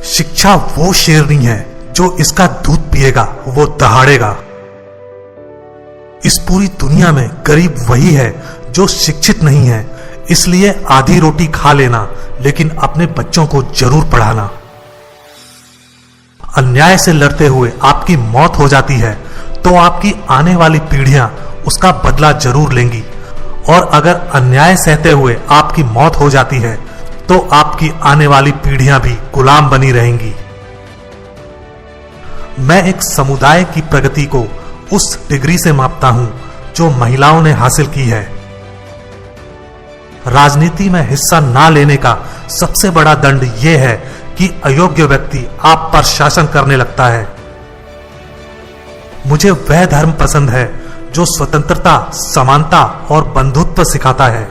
शिक्षा वो शेरनी है जो इसका दूध पिएगा वो दहाड़ेगा। इस पूरी दुनिया में गरीब वही है जो शिक्षित नहीं है, इसलिए आधी रोटी खा लेना लेकिन अपने बच्चों को जरूर पढ़ाना। अन्याय से लड़ते हुए आपकी मौत हो जाती है तो आपकी आने वाली पीढ़ियां उसका बदला जरूर लेंगी, और अगर अन्याय सहते हुए आपकी मौत हो जाती है तो आपकी आने वाली पीढ़ियां भी गुलाम बनी रहेंगी। मैं एक समुदाय की प्रगति को उस डिग्री से मापता हूं जो महिलाओं ने हासिल की है। राजनीति में हिस्सा ना लेने का सबसे बड़ा दंड यह है कि अयोग्य व्यक्ति आप पर शासन करने लगता है। मुझे वह धर्म पसंद है जो स्वतंत्रता, समानता और बंधुत्व सिखाता है।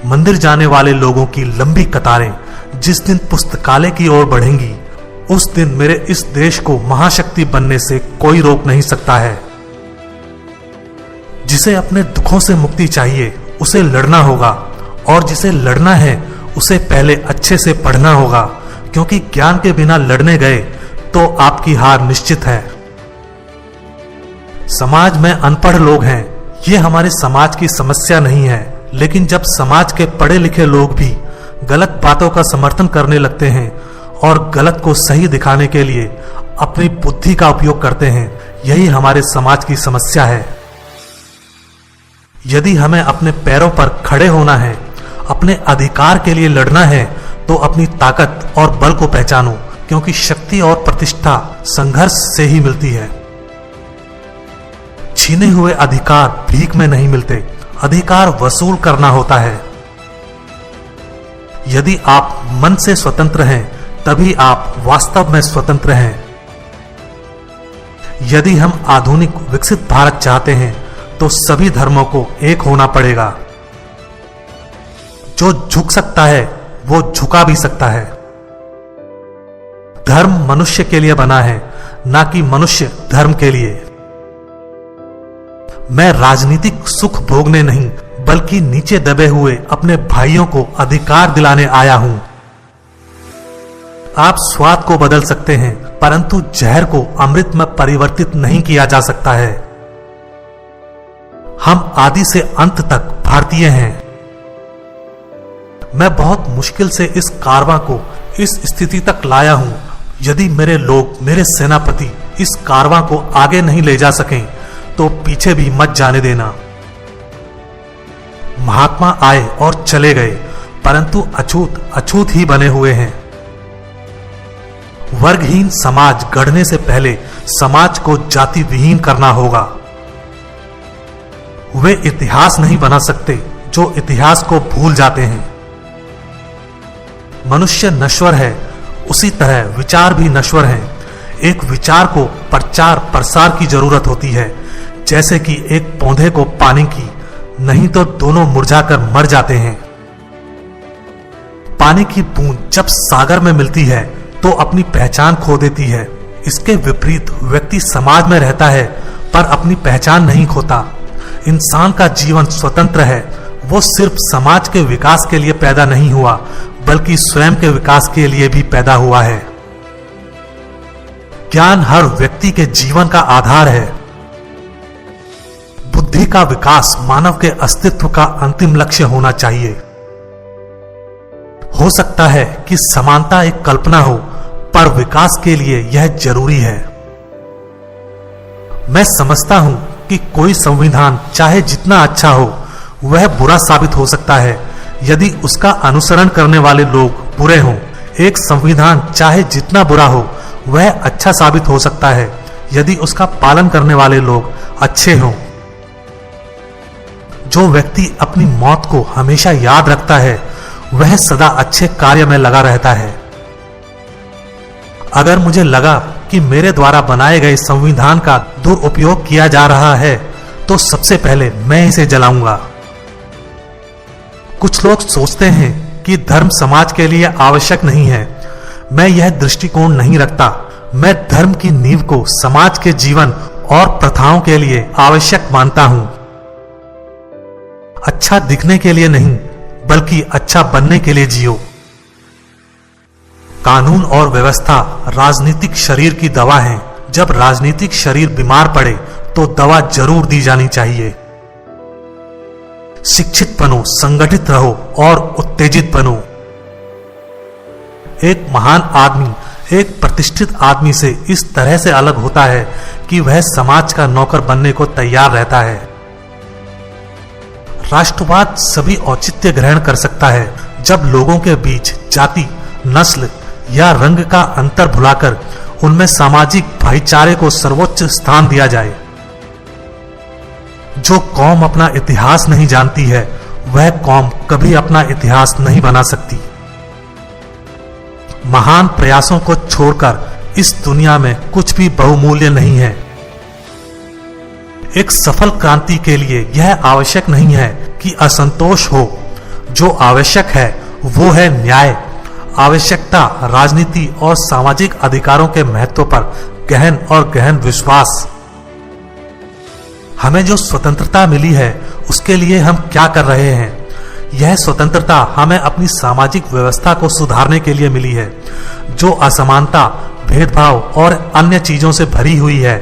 मंदिर जाने वाले लोगों की लंबी कतारें जिस दिन पुस्तकालय की ओर बढ़ेंगी, उस दिन मेरे इस देश को महाशक्ति बनने से कोई रोक नहीं सकता है। जिसे अपने दुखों से मुक्ति चाहिए उसे लड़ना होगा, और जिसे लड़ना है उसे पहले अच्छे से पढ़ना होगा, क्योंकि ज्ञान के बिना लड़ने गए तो आपकी हार निश्चित है। समाज में अनपढ़ लोग हैं, ये हमारे समाज की समस्या नहीं है, लेकिन जब समाज के पढ़े लिखे लोग भी गलत बातों का समर्थन करने लगते हैं और गलत को सही दिखाने के लिए अपनी बुद्धि का उपयोग करते हैं, यही हमारे समाज की समस्या है। यदि हमें अपने पैरों पर खड़े होना है, अपने अधिकार के लिए लड़ना है, तो अपनी ताकत और बल को पहचानो, क्योंकि शक्ति और प्रतिष्ठा संघर्ष से ही मिलती है। छीने हुए अधिकार भीख में नहीं मिलते, अधिकार वसूल करना होता है। यदि आप मन से स्वतंत्र हैं, तभी आप वास्तव में स्वतंत्र हैं। यदि हम आधुनिक विकसित भारत चाहते हैं तो सभी धर्मों को एक होना पड़ेगा। जो झुक सकता है वो झुका भी सकता है। धर्म मनुष्य के लिए बना है, ना कि मनुष्य धर्म के लिए। मैं राजनीतिक सुख भोगने नहीं, बल्कि नीचे दबे हुए अपने भाइयों को अधिकार दिलाने आया हूं। आप स्वाद को बदल सकते हैं, परंतु जहर को अमृत में परिवर्तित नहीं किया जा सकता है। हम आदि से अंत तक भारतीय हैं। मैं बहुत मुश्किल से इस कारवां को इस स्थिति तक लाया हूं। यदि मेरे लोग, मेरे सेनापति इस कारवां को आगे नहीं ले जा सकें तो पीछे भी मत जाने देना। महात्मा आए और चले गए, परंतु अछूत अछूत ही बने हुए हैं। वर्गहीन समाज गढ़ने से पहले समाज को जाति विहीन करना होगा। वे इतिहास नहीं बना सकते जो इतिहास को भूल जाते हैं। मनुष्य नश्वर है, उसी तरह विचार भी नश्वर हैं। एक विचार को प्रचार प्रसार की जरूरत होती है, जैसे कि एक पौधे को पानी की, नहीं तो दोनों मुरझाकर मर जाते हैं। पानी की बूंद जब सागर में मिलती है तो अपनी पहचान खो देती है। इसके विपरीत व्यक्ति समाज में रहता है पर अपनी पहचान नहीं खोता। इंसान का जीवन स्वतंत्र है, वो सिर्फ समाज के विकास के लिए पैदा नहीं हुआ, बल्कि स्वयं के विकास के लिए भी पैदा हुआ है। ज्ञान हर व्यक्ति के जीवन का आधार है। बुद्धि का विकास मानव के अस्तित्व का अंतिम लक्ष्य होना चाहिए। हो सकता है कि समानता एक कल्पना हो, पर विकास के लिए यह जरूरी है। मैं समझता हूं कि कोई संविधान चाहे जितना अच्छा हो, वह बुरा साबित हो सकता है यदि उसका अनुसरण करने वाले लोग बुरे हों। एक संविधान चाहे जितना बुरा हो, वह अच्छा साबित हो सकता है यदि उसका पालन करने वाले लोग अच्छे हों। जो व्यक्ति अपनी मौत को हमेशा याद रखता है, वह सदा अच्छे कार्य में लगा रहता है। अगर मुझे लगा कि मेरे द्वारा बनाए गए संविधान का दुरुपयोग किया जा रहा है, तो सबसे पहले मैं इसे जलाऊंगा। कुछ लोग सोचते हैं कि धर्म समाज के लिए आवश्यक नहीं है। मैं यह दृष्टिकोण नहीं रखता। मैं धर्म की नींव को समाज के जीवन और प्रथाओं के लिए आवश्यक मानता हूं। अच्छा दिखने के लिए नहीं, बल्कि अच्छा बनने के लिए जियो। कानून और व्यवस्था राजनीतिक शरीर की दवा है। जब राजनीतिक शरीर बीमार पड़े तो दवा जरूर दी जानी चाहिए। शिक्षित बनो, संगठित रहो और उत्तेजित बनो। एक महान आदमी एक प्रतिष्ठित आदमी से इस तरह से अलग होता है कि वह समाज का नौकर बनने को तैयार रहता है। राष्ट्रवाद सभी औचित्य ग्रहण कर सकता है जब लोगों के बीच जाति, नस्ल या रंग का अंतर भुलाकर उनमें सामाजिक भाईचारे को सर्वोच्च स्थान दिया जाए। जो कौम अपना इतिहास नहीं जानती है वह कौम कभी अपना इतिहास नहीं बना सकती। महान प्रयासों को छोड़कर इस दुनिया में कुछ भी बहुमूल्य नहीं है। एक सफल क्रांति के लिए यह आवश्यक नहीं है कि असंतोष हो। जो आवश्यक है वो है न्याय, आवश्यकता, राजनीति और सामाजिक अधिकारों के महत्व पर गहन और गहन विश्वास। हमें जो स्वतंत्रता मिली है उसके लिए हम क्या कर रहे हैं? यह स्वतंत्रता हमें अपनी सामाजिक व्यवस्था को सुधारने के लिए मिली है, जो असमानता, भेदभाव और अन्य चीजों से भरी हुई है,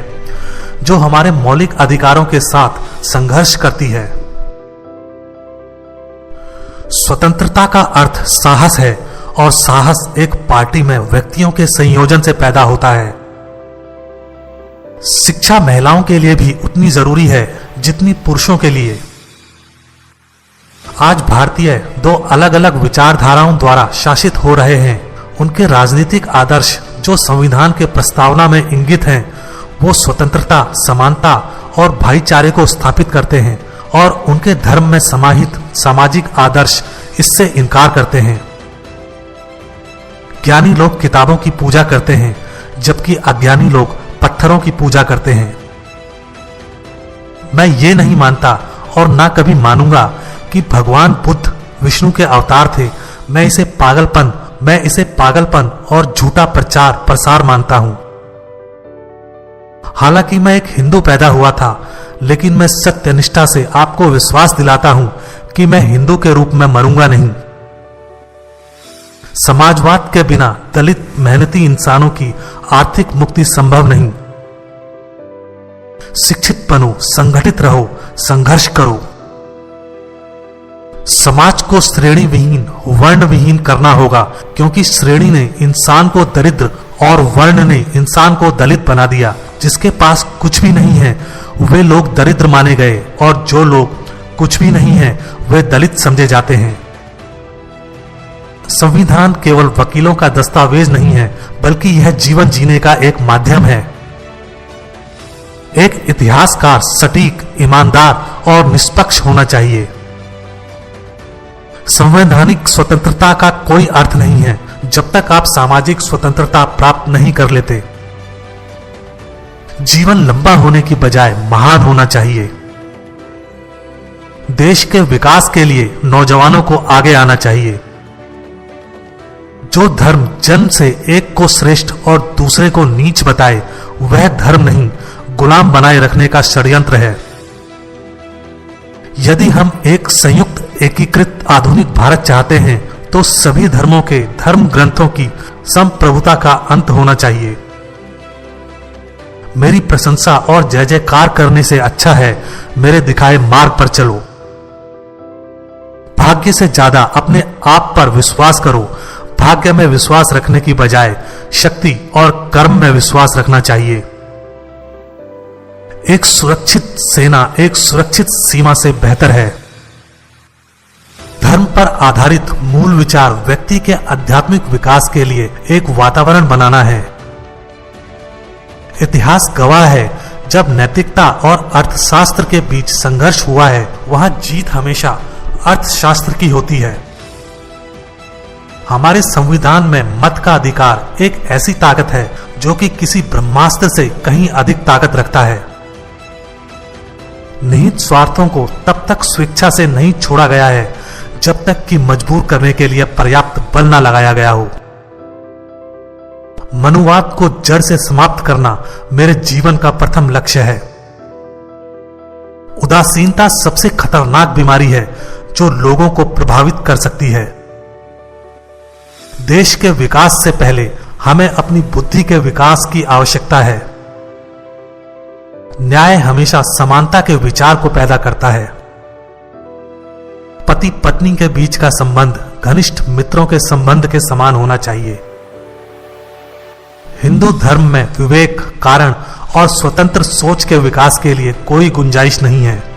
जो हमारे मौलिक अधिकारों के साथ संघर्ष करती है। स्वतंत्रता का अर्थ साहस है और साहस एक पार्टी में व्यक्तियों के संयोजन से पैदा होता है। शिक्षा महिलाओं के लिए भी उतनी जरूरी है जितनी पुरुषों के लिए। आज भारतीय दो अलग अलग विचारधाराओं द्वारा शासित हो रहे हैं। उनके राजनीतिक आदर्श जो संविधान के प्रस्तावना में इंगित हैं, वो स्वतंत्रता, समानता और भाईचारे को स्थापित करते हैं और उनके धर्म में समाहित सामाजिक आदर्श इससे इनकार करते हैं। ज्ञानी लोग किताबों की पूजा करते हैं जबकि अज्ञानी लोग पत्थरों की पूजा करते हैं। मैं ये नहीं मानता और ना कभी मानूंगा कि भगवान बुद्ध विष्णु के अवतार थे। मैं इसे पागलपन और झूठा प्रचार प्रसार मानता हूं। हालांकि मैं एक हिंदू पैदा हुआ था, लेकिन मैं सत्यनिष्ठा से आपको विश्वास दिलाता हूं कि मैं हिंदू के रूप में मरूंगा नहीं। समाजवाद के बिना दलित मेहनती इंसानों की आर्थिक मुक्ति संभव नहीं। शिक्षित बनो, संगठित रहो, संघर्ष करो। समाज को श्रेणी विहीन, वर्ण विहीन करना होगा, क्योंकि श्रेणी ने इंसान को दरिद्र और वर्ण ने इंसान को दलित बना दिया। जिसके पास कुछ भी नहीं है वे लोग दरिद्र माने गए और जो लोग कुछ भी नहीं है वे दलित समझे जाते हैं। संविधान केवल वकीलों का दस्तावेज नहीं है, बल्कि यह जीवन जीने का एक माध्यम है। एक इतिहासकार सटीक, ईमानदार और निष्पक्ष होना चाहिए। संवैधानिक स्वतंत्रता का कोई अर्थ नहीं है जब तक आप सामाजिक स्वतंत्रता प्राप्त नहीं कर लेते। जीवन लंबा होने की बजाय महान होना चाहिए। देश के विकास के लिए नौजवानों को आगे आना चाहिए। जो धर्म जन्म से एक को श्रेष्ठ और दूसरे को नीच बताए वह धर्म नहीं, गुलाम बनाए रखने का षड्यंत्र है। यदि हम एक संयुक्त, एकीकृत आधुनिक भारत चाहते हैं तो सभी धर्मों के धर्म ग्रंथों की संप्रभुता का अंत होना चाहिए। मेरी प्रशंसा और जय जयकार करने से अच्छा है मेरे दिखाए मार्ग पर चलो। भाग्य से ज्यादा अपने आप पर विश्वास करो। भाग्य में विश्वास रखने की बजाय शक्ति और कर्म में विश्वास रखना चाहिए। एक सुरक्षित सेना एक सुरक्षित सीमा से बेहतर है। धर्म पर आधारित मूल विचार व्यक्ति के आध्यात्मिक विकास के लिए एक वातावरण बनाना है। इतिहास गवाह है, जब नैतिकता और अर्थशास्त्र के बीच संघर्ष हुआ है वहां जीत हमेशा अर्थशास्त्र की होती है। हमारे संविधान में मत का अधिकार एक ऐसी ताकत है जो कि किसी ब्रह्मास्त्र से कहीं अधिक ताकत रखता है। निहित स्वार्थों को तब तक स्वेच्छा से नहीं छोड़ा गया है जब तक कि मजबूर करने के लिए पर्याप्त बल न लगाया गया हो। मनुवाद को जड़ से समाप्त करना मेरे जीवन का प्रथम लक्ष्य है। उदासीनता सबसे खतरनाक बीमारी है जो लोगों को प्रभावित कर सकती है। देश के विकास से पहले हमें अपनी बुद्धि के विकास की आवश्यकता है। न्याय हमेशा समानता के विचार को पैदा करता है। पति पत्नी के बीच का संबंध घनिष्ठ मित्रों के संबंध के समान होना चाहिए। हिंदू धर्म में विवेक, कारण और स्वतंत्र सोच के विकास के लिए कोई गुंजाइश नहीं है।